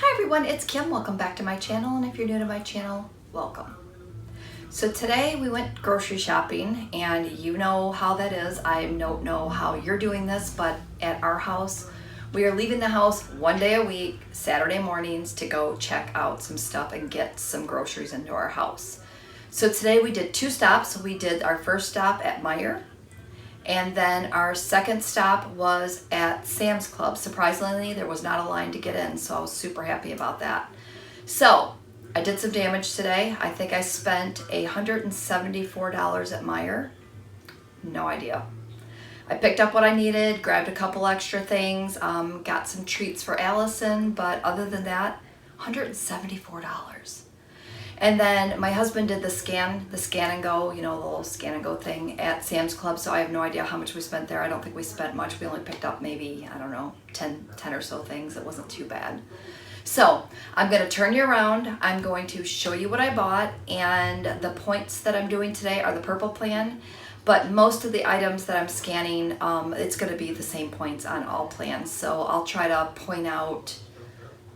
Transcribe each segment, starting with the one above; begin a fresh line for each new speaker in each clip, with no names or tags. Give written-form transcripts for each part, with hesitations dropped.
Hi everyone, it's Kim. Welcome back to my channel, and if you're new to my channel, welcome. So today we went grocery shopping, and you know how that is. I don't know how you're doing this, but at our house, we are leaving the house one day a week, Saturday mornings, to go check out some stuff and get some groceries into our house. So today we did two stops. We did our first stop at Meijer, and then our second stop was at Sam's Club. Surprisingly, there was not a line to get in, so I was super happy about that. So I did some damage today. I think I spent $174 at Meijer. No idea. I picked up what I needed, grabbed a couple extra things, got some treats for Allison, but other than that, $174. And then my husband did the scan and go, you know, the little scan and go thing at Sam's Club. So I have no idea how much we spent there. I don't think we spent much. We only picked up maybe, I don't know, 10 or so things. It wasn't too bad. So I'm going to turn you around. I'm going to show you what I bought. And the points that I'm doing today are the purple plan. But most of the items that I'm scanning, it's going to be the same points on all plans. So I'll try to point out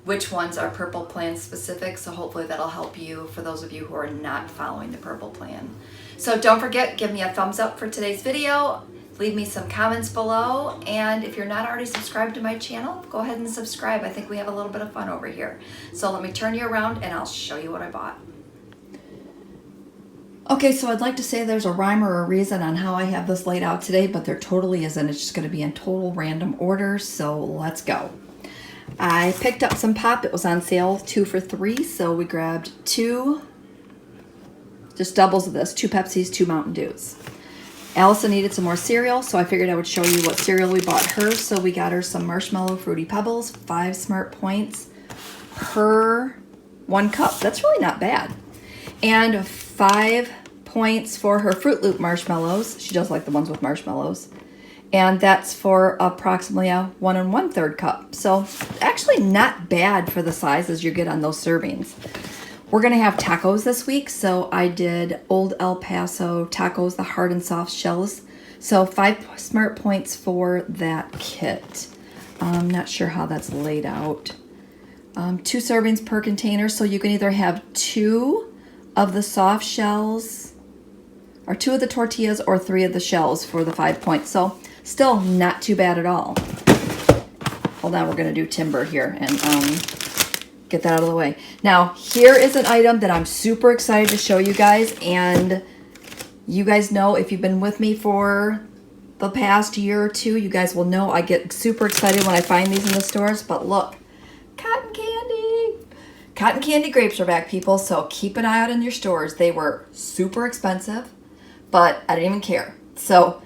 which ones are purple plan specific, so hopefully that'll help you for those of you who are not following the purple plan. So don't forget, give me a thumbs up for today's video, leave me some comments below, and if you're not already subscribed to my channel, go ahead and subscribe. I think we have a little bit of fun over here. So let me turn you around and I'll show you what I bought. Okay, so I'd like to say there's a rhyme or a reason on how I have this laid out today, but there totally isn't. It's just going to be in total random order, so let's go. I picked up some pop. It was on sale 2 for $3, so we grabbed two, just doubles of this, 2 Pepsis, 2 Mountain Dews. Allison needed some more cereal, so I figured I would show you what cereal we bought her. So we got her some Marshmallow Fruity Pebbles, 5 smart points per 1 cup. That's really not bad. And 5 points for her Fruit Loop marshmallows. She does like the ones with marshmallows. And that's for approximately a 1 1/3 cup. So actually not bad for the sizes you get on those servings. We're gonna have tacos this week. So I did Old El Paso tacos, the hard and soft shells. So 5 smart points for that kit. I'm not sure how that's laid out. 2 servings per container. So you can either have 2 of the soft shells or 2 of the tortillas or 3 of the shells for the 5 points. So still not too bad at all. Hold on, we're going to do timber here and get that out of the way. Now, here is an item that I'm super excited to show you guys. And you guys know, if you've been with me for the past year or two, you guys will know I get super excited when I find these in the stores. But look, cotton candy. Cotton candy grapes are back, people. So keep an eye out in your stores. They were super expensive, but I didn't even care. So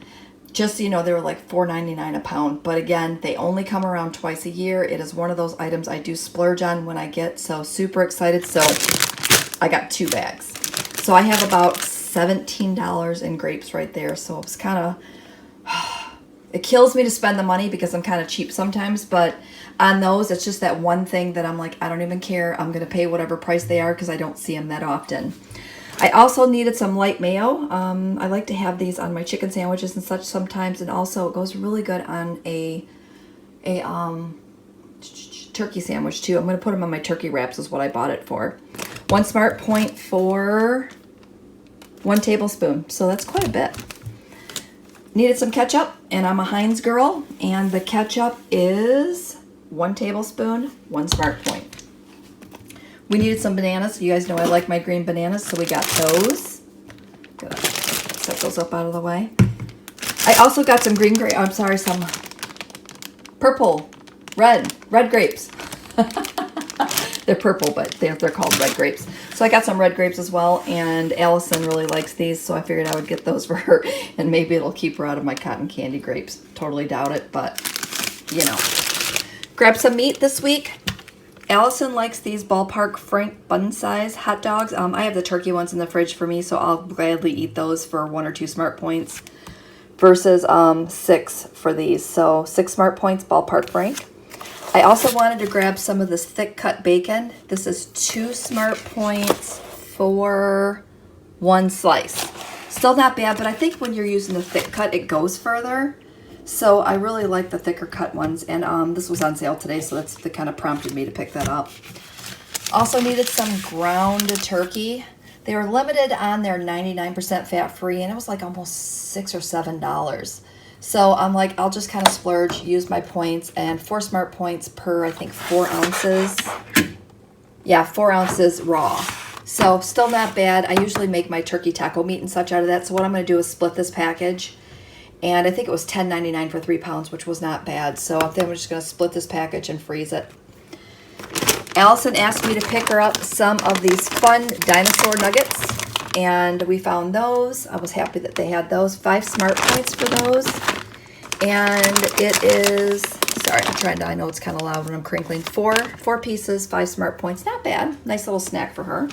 just so you know, they were like $4.99 a pound. But again, they only come around twice a year. It is one of those items I do splurge on when I get, so super excited. So I got 2 bags. So I have about $17 in grapes right there. So it's kind of, it kills me to spend the money because I'm kind of cheap sometimes. But on those, it's just that one thing that I'm like, I don't even care. I'm going to pay whatever price they are because I don't see them that often. I also needed some light mayo. I like to have these on my chicken sandwiches and such sometimes, and also it goes really good on a turkey sandwich too. I'm going to put them on my turkey wraps is what I bought it for. 1 smart point for 1 tablespoon, so that's quite a bit. Needed some ketchup, and I'm a Heinz girl, and the ketchup is 1 tablespoon, 1 smart point. We needed some bananas. You guys know I like my green bananas, so we got those. Gotta set those up out of the way. I also got some some purple, red grapes. They're purple, but they're called red grapes. So I got some red grapes as well, and Allison really likes these, so I figured I would get those for her, and maybe it'll keep her out of my cotton candy grapes. Totally doubt it, but you know. Grab some meat this week. Allison likes these Ballpark Frank bun size hot dogs. I have the turkey ones in the fridge for me, so I'll gladly eat those for 1 or 2 smart points versus 6 for these. So 6 smart points, Ballpark Frank. I also wanted to grab some of this thick cut bacon. This is 2 smart points for 1 slice. Still not bad, but I think when you're using the thick cut, it goes further. So I really like the thicker cut ones, and this was on sale today, so that's the kind of prompted me to pick that up. Also needed some ground turkey. They were limited on their 99% fat-free, and it was like almost $6 or $7. So I'm like, I'll just kind of splurge, use my points, and 4 smart points per, I think, 4 ounces. Yeah, 4 ounces raw. So still not bad. I usually make my turkey taco meat and such out of that. So what I'm going to do is split this package. And I think it was $10.99 for 3 pounds, which was not bad. So then we're just going to split this package and freeze it. Allison asked me to pick her up some of these fun dinosaur nuggets, and we found those. I was happy that they had those. 5 smart points for those. And it is, sorry, I know it's kind of loud when I'm crinkling. 4 pieces, 5 smart points. Not bad. Nice little snack for her.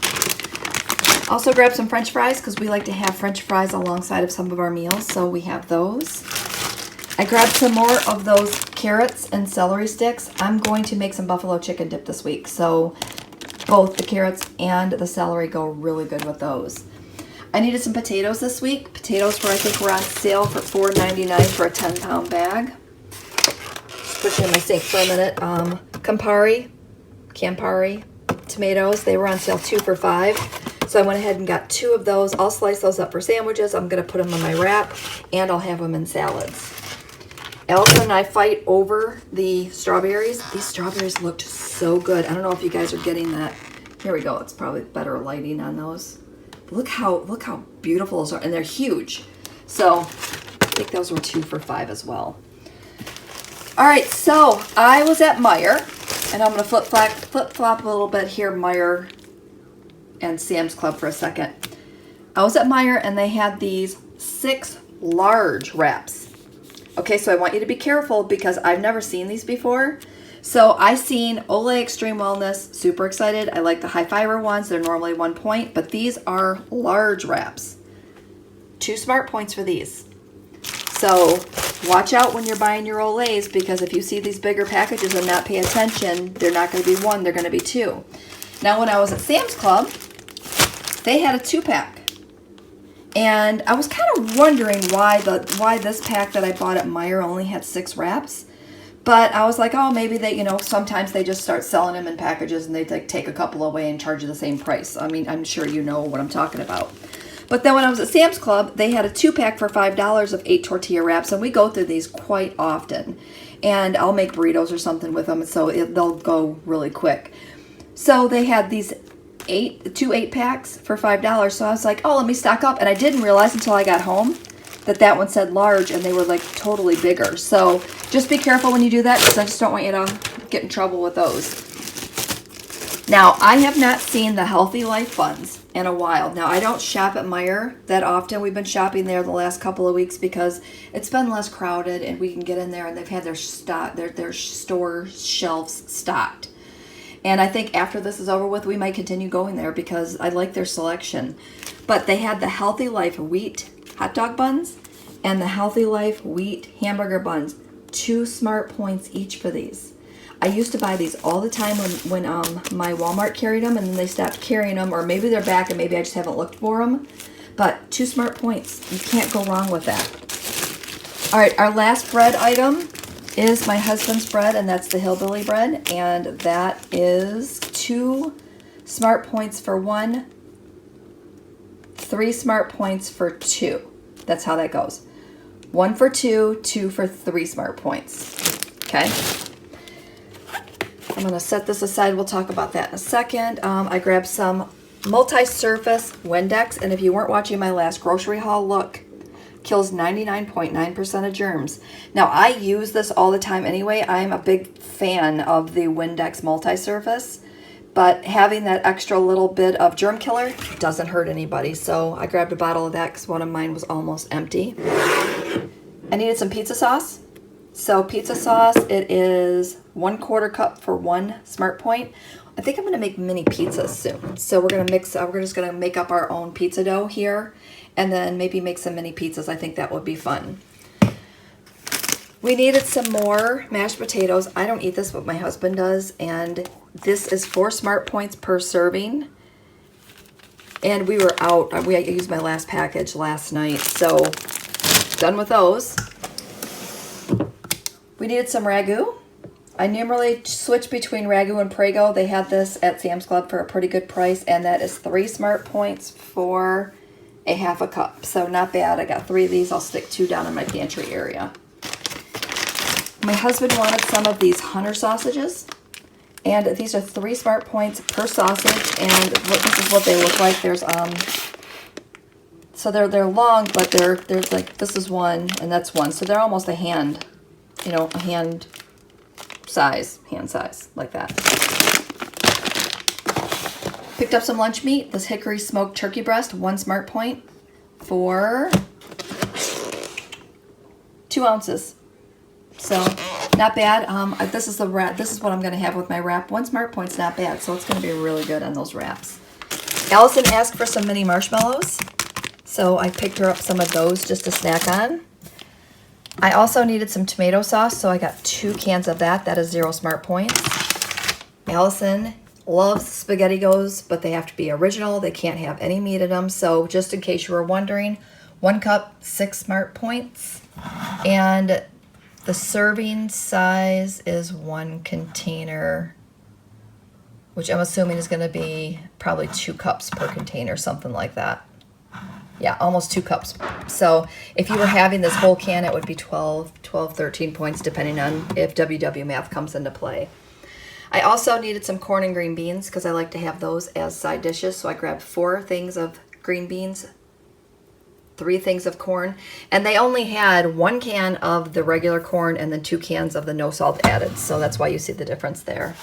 Also grabbed some French fries because we like to have French fries alongside of some of our meals, so we have those. I grabbed some more of those carrots and celery sticks. I'm going to make some buffalo chicken dip this week, so both the carrots and the celery go really good with those. I needed some potatoes this week. Potatoes I think were on sale for $4.99 for a 10-pound bag. Just push it in my sink for a minute. Campari tomatoes. They were on sale 2 for $5. So I went ahead and got 2 of those. I'll slice those up for sandwiches. I'm going to put them on my wrap, and I'll have them in salads. Elsa and I fight over the strawberries. These strawberries looked so good. I don't know if you guys are getting that. Here we go. It's probably better lighting on those. Look how beautiful those are, and they're huge. So I think those were 2 for $5 as well. All right, so I was at Meijer, and I'm going to flip-flop a little bit here, Meijer and Sam's Club for a second. I was at Meijer, and they had these 6 large wraps. Okay, so I want you to be careful because I've never seen these before. So I seen Olay Extreme Wellness, super excited. I like the high fiber ones. They're normally 1 point, but these are large wraps. 2 smart points for these. So watch out when you're buying your Olays, because if you see these bigger packages and not pay attention, they're not going to be 1, they're going to be 2. Now when I was at Sam's Club, they had a 2-pack. And I was kind of wondering why this pack that I bought at Meijer only had 6 wraps. But I was like, oh, maybe they, sometimes they just start selling them in packages and they take a couple away and charge you the same price. I mean, I'm sure you know what I'm talking about. But then when I was at Sam's Club, they had a 2-pack for $5 of 8 tortilla wraps, and we go through these quite often. And I'll make burritos or something with them, so they'll go really quick. So they had these 2 8-packs for $5. So I was like, oh, let me stock up. And I didn't realize until I got home that one said large, and they were like totally bigger. So just be careful when you do that, because I just don't want you to get in trouble with those. Now, I have not seen the Healthy Life buns in a while. Now, I don't shop at Meijer that often. We've been shopping there the last couple of weeks because it's been less crowded and we can get in there, and they've had their store shelves stocked. And I think after this is over with, we might continue going there because I like their selection. But they had the Healthy Life wheat hot dog buns and the Healthy Life wheat hamburger buns. 2 smart points each for these. I used to buy these all the time when my Walmart carried them, and then they stopped carrying them, or maybe they're back and maybe I just haven't looked for them. But 2 smart points. You can't go wrong with that. All right, our last bread item is my husband's bread, and that's the hillbilly bread, and that is 2 smart points for 1, 3 smart points for 2. That's how that goes. 1 for 2, 2 for 3 smart points. Okay. I'm going to set this aside. We'll talk about that in a second. I grabbed some multi-surface Windex, and if you weren't watching my last grocery haul, look. Kills 99.9% of germs. Now, I use this all the time anyway. I'm a big fan of the Windex multi-surface, but having that extra little bit of germ killer doesn't hurt anybody. So I grabbed a bottle of that because one of mine was almost empty. I needed some pizza sauce. So pizza sauce, it is 1/4 cup for 1 smart point. I think I'm going to make mini pizzas soon. So we're just going to make up our own pizza dough here, and then maybe make some mini pizzas. I think that would be fun. We needed some more mashed potatoes. I don't eat this, but my husband does, and this is 4 smart points per serving. And we were out. I used my last package last night, so done with those. We needed some ragu. I normally switch between ragu and Prego. They had this at Sam's Club for a pretty good price, and that is 3 Smart Points for a half a cup. So not bad. I got 3 of these. I'll stick 2 down in my pantry area. My husband wanted some of these Hunter sausages, and these are 3 Smart Points per sausage, and this is what they look like. There's so they're long, but there's like, this is one and that's one, so they're almost a hand, a hand size, like that. Picked up some lunch meat. This hickory smoked turkey breast, 1 Smart Point for 2 ounces. So not bad. This is the wrap. This is what I'm going to have with my wrap. 1 Smart Point's not bad, so it's going to be really good on those wraps. Allison asked for some mini marshmallows, so I picked her up some of those just to snack on. I also needed some tomato sauce, so I got 2 cans of that. That is 0 Smart Points. Allison loves SpaghettiGos, but they have to be original. They can't have any meat in them. So just in case you were wondering, 1 cup, 6 Smart Points. And the serving size is 1 container, which I'm assuming is going to be probably 2 cups per container, something like that. Yeah, almost 2 cups. So if you were having this whole can, it would be 12, 13 points, depending on if WW math comes into play. I also needed some corn and green beans because I like to have those as side dishes. So I grabbed 4 things of green beans, 3 things of corn, and they only had 1 can of the regular corn and then 2 cans of the no salt added. So that's why you see the difference there.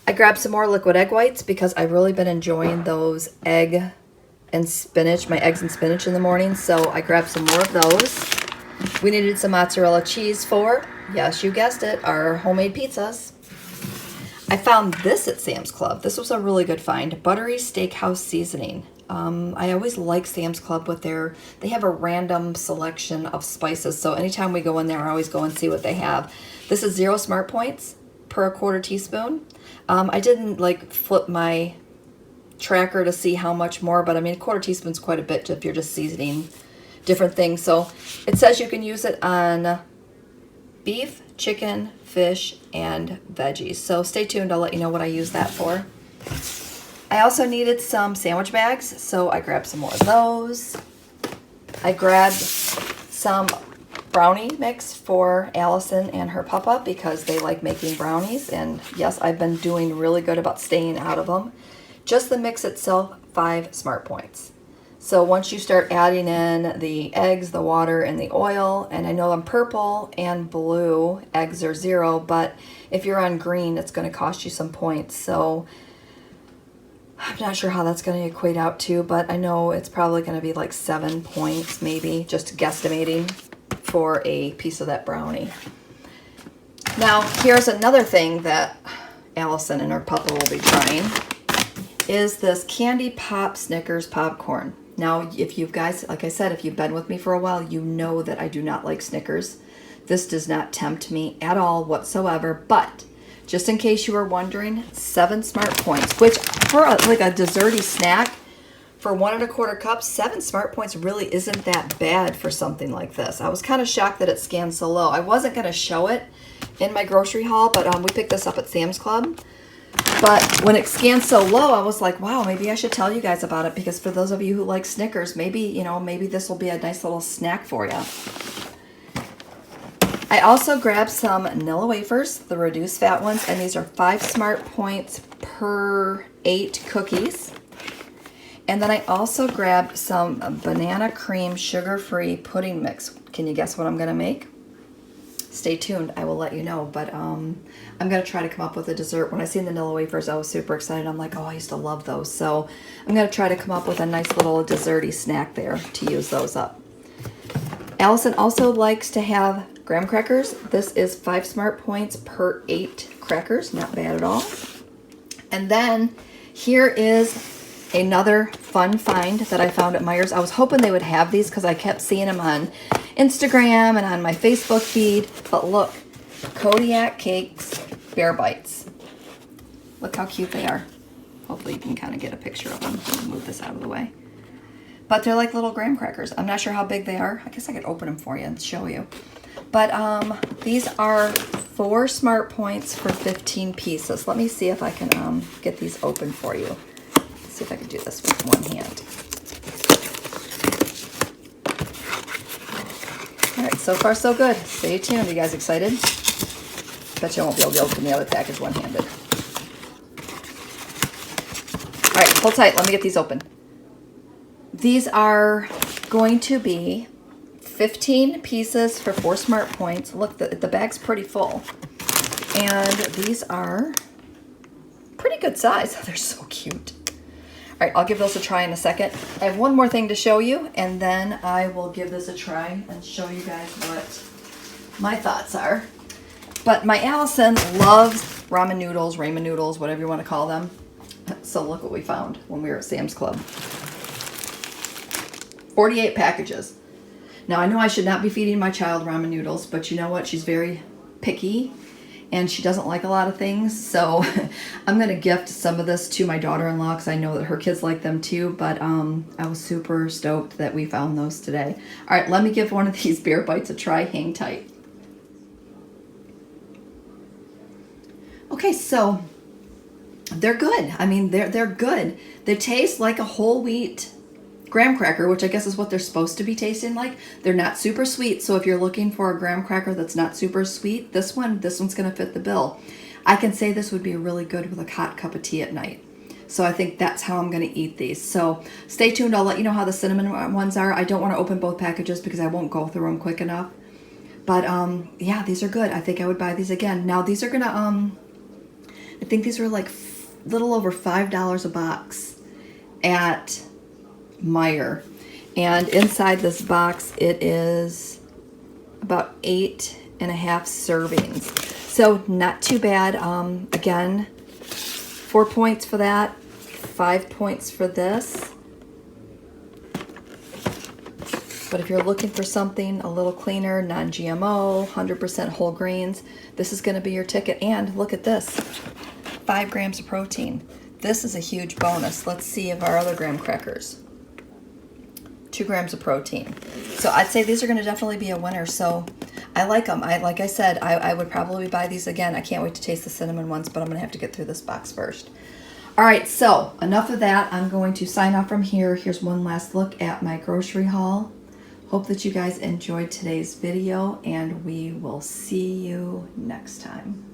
I grabbed some more liquid egg whites because I've really been enjoying those egg and spinach, my eggs and spinach in the morning. So I grabbed some more of those. We needed some mozzarella cheese for, yes, you guessed it, our homemade pizzas. I found this at Sam's Club. This was a really good find. Buttery Steakhouse Seasoning. I always like Sam's Club with they have a random selection of spices. So anytime we go in there, I always go and see what they have. This is 0 Smart Points per 1/4 teaspoon. I didn't flip my tracker to see how much more, but I mean, 1/4 teaspoon's quite a bit if you're just seasoning different things. So it says you can use it on beef, chicken, fish, and veggies. So stay tuned. I'll let you know what I use that for. I also needed some sandwich bags, so I grabbed some more of those. I grabbed some brownie mix for Allison and her papa because they like making brownies, and yes, I've been doing really good about staying out of them. Just the mix itself, 5 Smart Points. So once you start adding in the eggs, the water, and the oil, and I know on purple and blue, eggs are 0, but if you're on green, it's going to cost you some points. So I'm not sure how that's going to equate out to, but I know it's probably going to be like 7 points, maybe, just guesstimating for a piece of that brownie. Now, here's another thing that Allison and her papa will be trying, is this Candy Pop Snickers popcorn. Now, if you guys, like I said, if you've been with me for a while, you know that I do not like Snickers. This does not tempt me at all whatsoever, but just in case you were wondering, 7 Smart Points, which for a desserty snack, for 1 1/4 cups, 7 Smart Points really isn't that bad for something like this. I was kind of shocked that it scanned so low. I wasn't going to show it in my grocery haul, but we picked this up at Sam's Club. But when it scanned so low, I was like, wow, maybe I should tell you guys about it, because for those of you who like Snickers, maybe this will be a nice little snack for you. I also grabbed some Nilla wafers, the reduced fat ones, and these are 5 Smart Points per 8 cookies. And then I also grabbed some banana cream sugar-free pudding mix. Can you guess what I'm going to make? Stay tuned. I will let you know. But I'm going to try to come up with a dessert. When I seen the Nilla wafers, I was super excited. I'm like, oh, I used to love those. So I'm going to try to come up with a nice little desserty snack there to use those up. Allison also likes to have graham crackers. This is 5 Smart Points per 8 crackers. Not bad at all. And then here is another fun find that I found at Meijer's. I was hoping they would have these because I kept seeing them on Instagram and on my Facebook feed. But look, Kodiak Cakes Bear Bites. Look how cute they are. Hopefully you can kind of get a picture of them. I'll move this out of the way. But they're like little graham crackers. I'm not sure how big they are. I guess I could open them for you and show you. But these are 4 Smart Points for 15 pieces. Let me see if I can get these open for you. Let's see if I can do this with one hand. All right, so far so good. Stay tuned. Are you guys excited? Bet you I won't be able to open the other package one-handed. All right, hold tight. Let me get these open. These are going to be 15 pieces for 4 Smart Points. Look, the bag's pretty full. And these are pretty good size. They're so cute. All right, I'll give those a try in a second. I have one more thing to show you, and then I will give this a try and show you guys what my thoughts are. But my Allison loves ramen noodles, whatever you want to call them. So look what we found when we were at Sam's Club. 48 packages. Now, I know I should not be feeding my child ramen noodles, but you know what? She's very picky, and she doesn't like a lot of things. So I'm going to gift some of this to my daughter-in-law because I know that her kids like them too. But I was super stoked that we found those today. All right, let me give one of these bear bites a try. Hang tight. Okay, so they're good. I mean, they're good. They taste like a whole wheat graham cracker, which I guess is what they're supposed to be tasting like. They're not super sweet, so if you're looking for a graham cracker that's not super sweet, this one's going to fit the bill. I can say this would be really good with a hot cup of tea at night. So I think that's how I'm going to eat these. So stay tuned. I'll let you know how the cinnamon ones are. I don't want to open both packages because I won't go through them quick enough. But yeah, these are good. I think I would buy these again. Now these are going to, I think these were like a little over $5 a box at Meijer, and inside this box it is about 8.5 servings, so not too bad. Again, 4 points for that, 5 points for this. But if you're looking for something a little cleaner, non-GMO, 100% whole grains, this is going to be your ticket. And look at this, 5 grams of protein. This is a huge bonus. Let's see if our other graham crackers. 2 grams of protein. So I'd say these are going to definitely be a winner. So I like them. Like I said, I would probably buy these again. I can't wait to taste the cinnamon ones, but I'm going to have to get through this box first. All right, so enough of that. I'm going to sign off from here. Here's one last look at my grocery haul. Hope that you guys enjoyed today's video, and we will see you next time.